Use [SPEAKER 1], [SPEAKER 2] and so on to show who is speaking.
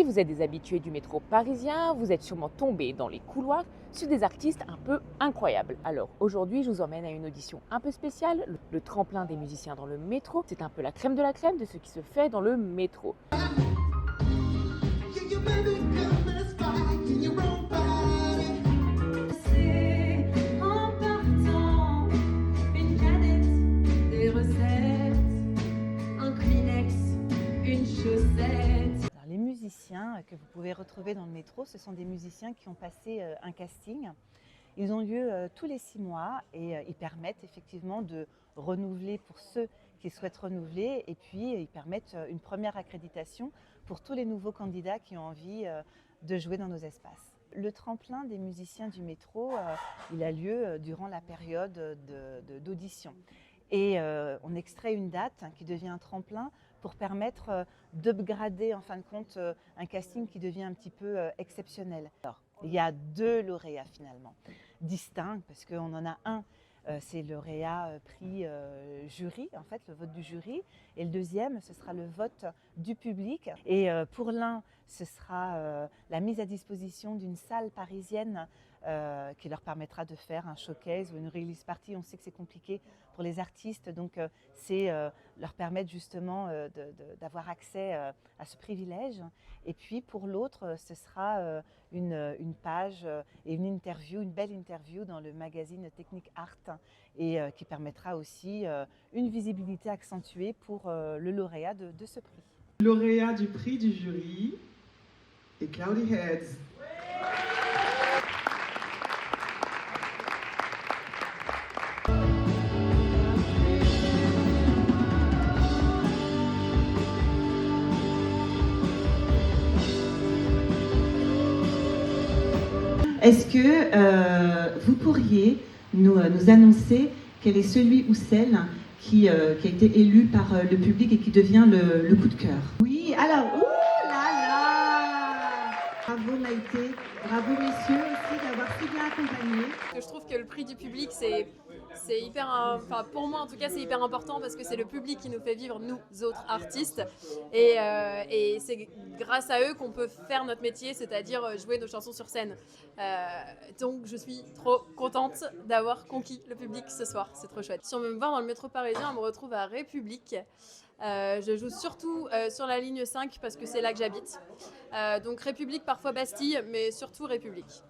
[SPEAKER 1] Si vous êtes des habitués du métro parisien, vous êtes sûrement tombés dans les couloirs sur des artistes un peu incroyables. Alors aujourd'hui, je vous emmène à une audition un peu spéciale, le tremplin des musiciens dans le métro. C'est un peu la crème de la crème de ce qui se fait dans le métro.
[SPEAKER 2] C'est en partant une canette, des recettes, un Kleenex, une chaussette.
[SPEAKER 3] Alors, les musiciens que vous pouvez retrouver dans le métro, ce sont des musiciens qui ont passé un casting. Ils ont lieu tous les 6 mois et ils permettent effectivement de renouveler pour ceux qui souhaitent renouveler, et puis ils permettent une première accréditation pour tous les nouveaux candidats qui ont envie de jouer dans nos espaces. Le tremplin des musiciens du métro, il a lieu durant la période d'audition. Et on extrait une date qui devient un tremplin pour permettre d'upgrader en fin de compte un casting qui devient un petit peu exceptionnel. Alors, il y a 2 lauréats finalement, distincts, parce qu'on en a un, c'est le lauréat prix jury, en fait, le vote du jury, et le deuxième, ce sera le vote du public. Et pour l'un, ce sera la mise à disposition d'une salle parisienne qui leur permettra de faire un showcase ou une release party. On sait que c'est compliqué pour les artistes, donc c'est leur permettre justement d'avoir accès à ce privilège. Et puis pour l'autre, ce sera une page et une interview, une belle interview dans le magazine Technique Art, et qui permettra aussi une visibilité accentuée pour le lauréat de ce prix.
[SPEAKER 4] Lauréat du prix du jury et Cloudy Heads. Est-ce que vous pourriez nous annoncer quel est celui ou celle qui a été élu par le public et qui devient le coup de cœur? Oui, alors, ouh là là! Bravo Maïté, bravo messieurs aussi d'avoir si bien accompagné.
[SPEAKER 5] Je trouve que le prix du public, c'est hyper, enfin pour moi en tout cas, c'est hyper important parce que c'est le public qui nous fait vivre, nous autres artistes, et c'est grâce à eux qu'on peut faire notre métier, c'est-à-dire jouer nos chansons sur scène. Donc je suis trop contente d'avoir conquis le public ce soir, c'est trop chouette. Si on veut me voir dans le métro parisien, on me retrouve à République. Je joue surtout sur la ligne 5 parce que c'est là que j'habite. Donc République, parfois Bastille, mais surtout République.